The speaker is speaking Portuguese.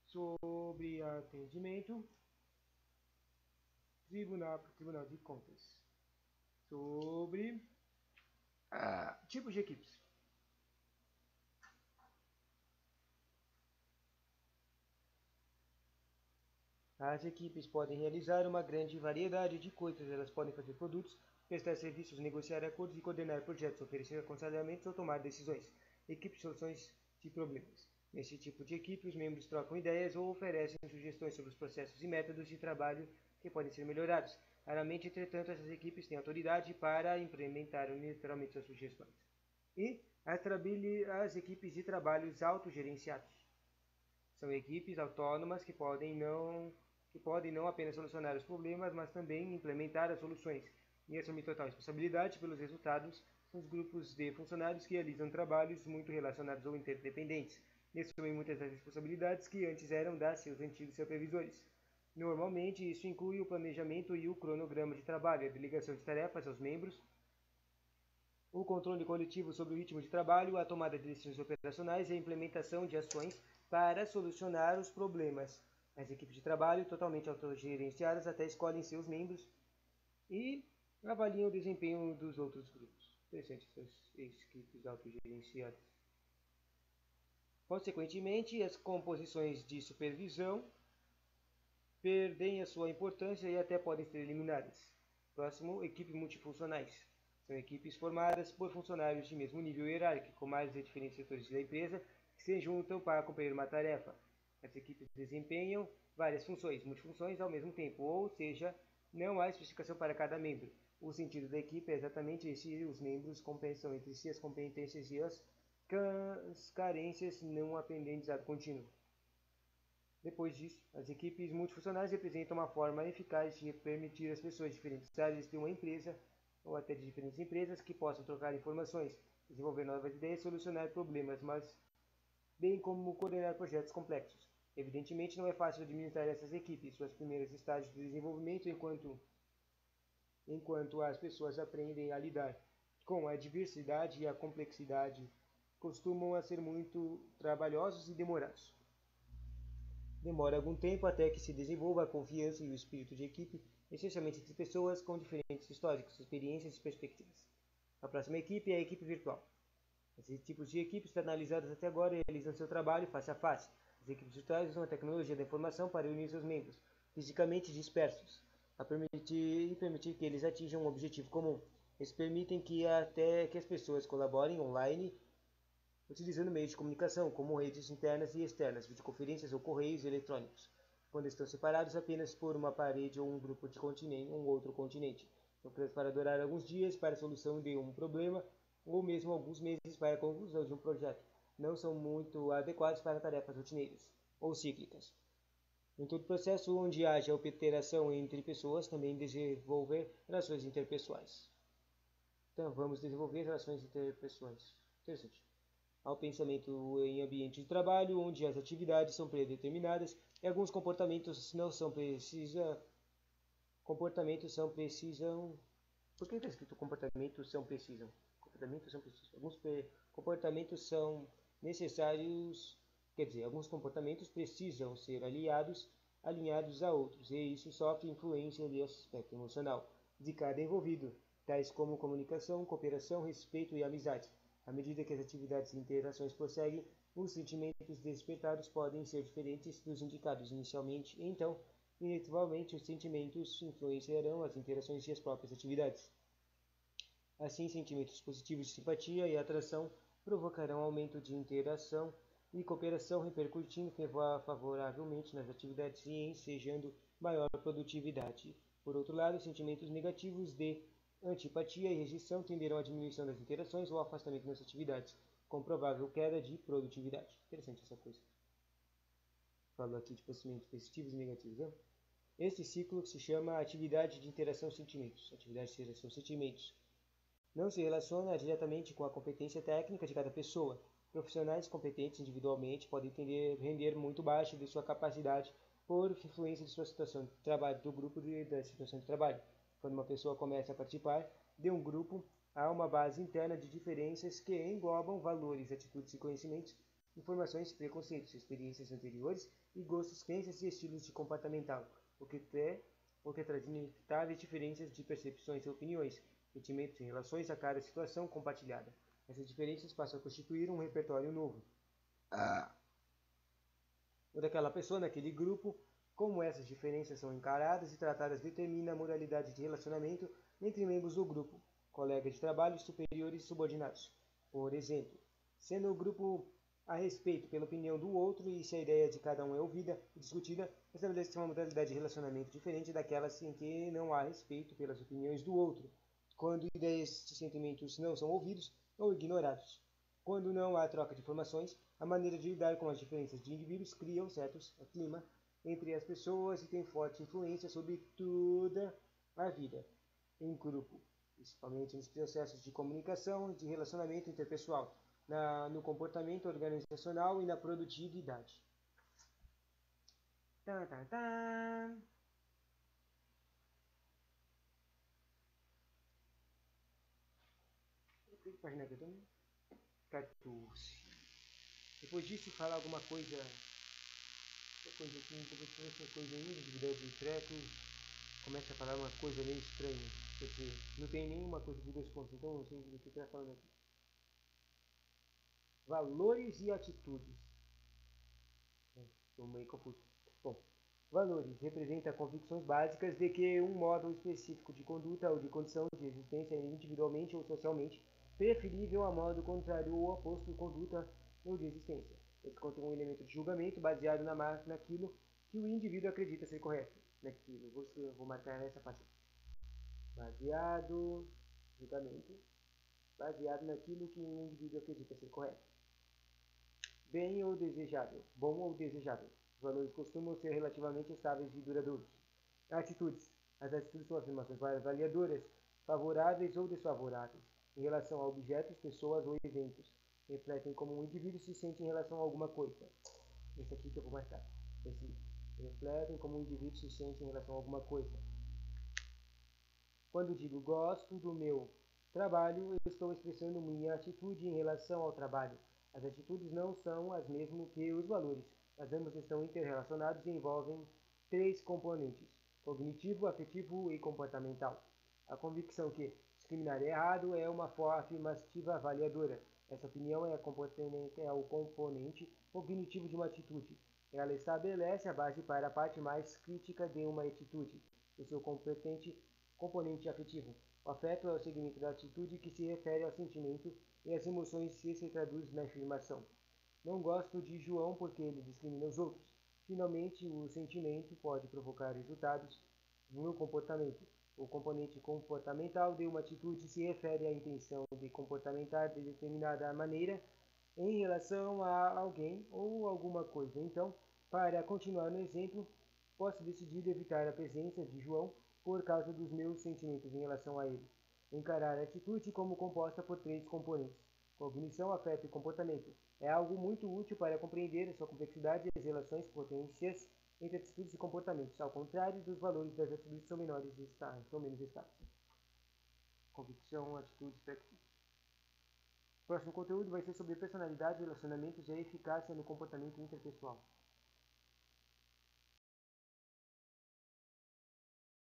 sobre atendimento. Tribunal de Contas. Sobre tipos de equipes. As equipes podem realizar uma grande variedade de coisas. Elas podem fazer produtos, prestar serviços, negociar acordos e coordenar projetos, oferecer aconselhamentos ou tomar decisões. Equipe de soluções de problemas. Nesse tipo de equipe, os membros trocam ideias ou oferecem sugestões sobre os processos e métodos de trabalho que podem ser melhorados. Raramente, entretanto, essas equipes têm autoridade para implementar unilateralmente suas sugestões. E as equipes de trabalhos autogerenciados. São equipes autônomas que podem não apenas solucionar os problemas, mas também implementar as soluções e assumir total responsabilidade pelos resultados. São os grupos de funcionários que realizam trabalhos muito relacionados ou interdependentes e assumem muitas das responsabilidades que antes eram das seus antigos supervisores. Normalmente, isso inclui o planejamento e o cronograma de trabalho, a delegação de tarefas aos membros, o controle coletivo sobre o ritmo de trabalho, a tomada de decisões operacionais e a implementação de ações para solucionar os problemas. As equipes de trabalho, totalmente autogerenciadas, até escolhem seus membros e avaliam o desempenho dos outros grupos. Interessante essas equipes autogerenciadas. Consequentemente, as composições de supervisão perdem a sua importância e até podem ser eliminadas. Próximo, equipes multifuncionais. São equipes formadas por funcionários de mesmo nível hierárquico, mais de diferentes setores da empresa, que se juntam para cumprir uma tarefa. As equipes desempenham várias funções, multifunções ao mesmo tempo, ou seja, não há especificação para cada membro. O sentido da equipe é exatamente esse: os membros compensam entre si as competências e as carências, não um aprendizado contínuo. Depois disso, as equipes multifuncionais representam uma forma eficaz de permitir às pessoas de diferentes áreas de uma empresa, ou até de diferentes empresas, que possam trocar informações, desenvolver novas ideias e solucionar problemas, mas bem como coordenar projetos complexos. Evidentemente, não é fácil administrar essas equipes, suas primeiros estágios de desenvolvimento, enquanto as pessoas aprendem a lidar com a diversidade e a complexidade, costumam a ser muito trabalhosos e demorados. Demora algum tempo até que se desenvolva a confiança e o espírito de equipe, essencialmente entre pessoas com diferentes históricos, experiências e perspectivas. A próxima equipe é a equipe virtual. Esses tipos de equipes analisadas até agora realizam seu trabalho face a face. As equipes virtuais usam a tecnologia da informação para unir seus membros, fisicamente dispersos, a permitir que eles atinjam um objetivo comum. Eles permitem que as pessoas colaborem online, utilizando meios de comunicação, como redes internas e externas, videoconferências ou correios eletrônicos, quando estão separados apenas por uma parede ou um grupo de outro continente. São criados para durar alguns dias para a solução de um problema, ou mesmo alguns meses para a conclusão de um projeto. Não são muito adequados para tarefas rotineiras ou cíclicas. Em todo processo onde haja interação entre pessoas, também desenvolver relações interpessoais. Então, vamos desenvolver relações interpessoais. Interessante. Ao pensamento em ambiente de trabalho, onde as atividades são predeterminadas e alguns comportamentos não são precisam. Por que está escrito comportamentos são precisam? Comportamentos são precisos. Alguns comportamentos são necessários, alguns comportamentos precisam ser alinhados a outros, e isso sofre influência do aspecto emocional de cada envolvido, tais como comunicação, cooperação, respeito e amizade. À medida que as atividades e interações prosseguem, os sentimentos despertados podem ser diferentes dos indicados inicialmente, e então, inevitavelmente, os sentimentos influenciarão as interações e as próprias atividades. Assim, sentimentos positivos de simpatia e atração provocarão aumento de interação e cooperação, repercutindo favoravelmente nas atividades e ensejando maior produtividade. Por outro lado, sentimentos negativos de antipatia e rejeição tenderão à diminuição das interações ou afastamento das atividades, com provável queda de produtividade. Interessante essa coisa. Falo aqui de sentimentos positivos e negativos, né? Este ciclo se chama atividade de interação sentimentos. Atividade de interação sentimentos não se relaciona diretamente com a competência técnica de cada pessoa. Profissionais competentes individualmente podem render muito baixo de sua capacidade por influência de sua situação de trabalho, do grupo e da situação de trabalho. Quando uma pessoa começa a participar de um grupo, há uma base interna de diferenças que englobam valores, atitudes e conhecimentos, informações, preconceitos, experiências anteriores e gostos, crenças e estilos de comportamental, o que traz inevitáveis diferenças de percepções e opiniões, sentimentos e relações a cada situação compartilhada. Essas diferenças passam a constituir um repertório novo. O daquela pessoa naquele grupo, como essas diferenças são encaradas e tratadas determina a moralidade de relacionamento entre membros do grupo, colegas de trabalho, superiores e subordinados. Por exemplo, sendo o grupo a respeito pela opinião do outro e se a ideia de cada um é ouvida e discutida, estabelece uma modalidade de relacionamento diferente daquelas em que não há respeito pelas opiniões do outro, quando ideias e sentimentos não são ouvidos ou ignorados. Quando não há troca de informações, a maneira de lidar com as diferenças de indivíduos cria um certo clima entre as pessoas e tem forte influência sobre toda a vida em grupo, principalmente nos processos de comunicação e de relacionamento interpessoal, no comportamento organizacional e na produtividade. Tá, tá, tá. Página 14. Depois disso, falar alguma coisa com essa coisa aí, individual de treco, começa a falar umas coisas meio estranhas. Quer dizer, não tem nenhuma coisa de 2 pontos, então não sei do que está falando aqui. Valores e atitudes. Estou meio confuso. Bom, valores representam convicções básicas de que um modo específico de conduta ou de condição de existência é individualmente ou socialmente preferível a modo contrário ou oposto de conduta ou de existência. Eles contêm um elemento de julgamento baseado naquilo que o indivíduo acredita ser correto. Naquilo, vou marcar essa parte. Julgamento, baseado naquilo que um indivíduo acredita ser correto. Bem ou desejável, bom ou desejável. Os valores costumam ser relativamente estáveis e duradouros. Atitudes. As atitudes são afirmações avaliadoras, favoráveis ou desfavoráveis, em relação a objetos, pessoas ou eventos. Refletem como um indivíduo se sente em relação a alguma coisa. Esse aqui que eu vou marcar. Refletem como um indivíduo se sente em relação a alguma coisa. Quando digo gosto do meu trabalho, eu estou expressando minha atitude em relação ao trabalho. As atitudes não são as mesmas que os valores, mas ambos estão interrelacionados e envolvem 3 componentes: cognitivo, afetivo e comportamental. A convicção que discriminar é errado é uma afirmativa avaliadora. Essa opinião é o componente cognitivo de uma atitude. Ela estabelece a base para a parte mais crítica de uma atitude, o seu componente afetivo. O afeto é o segmento da atitude que se refere ao sentimento e às emoções que se traduz na afirmação. Não gosto de João porque ele discrimina os outros. Finalmente, o sentimento pode provocar resultados no comportamento. O componente comportamental de uma atitude se refere à intenção de comportamentar de determinada maneira em relação a alguém ou alguma coisa. Então, para continuar no exemplo, posso decidir evitar a presença de João por causa dos meus sentimentos em relação a ele. Encarar a atitude como composta por 3 componentes: cognição, afeto e comportamento. É algo muito útil para compreender a sua complexidade e as relações potências entre atitudes e comportamentos, ao contrário dos valores das atitudes são menos estáveis. Convicção, atitudes, práticas. O próximo conteúdo vai ser sobre personalidade, relacionamentos e a eficácia no comportamento interpessoal.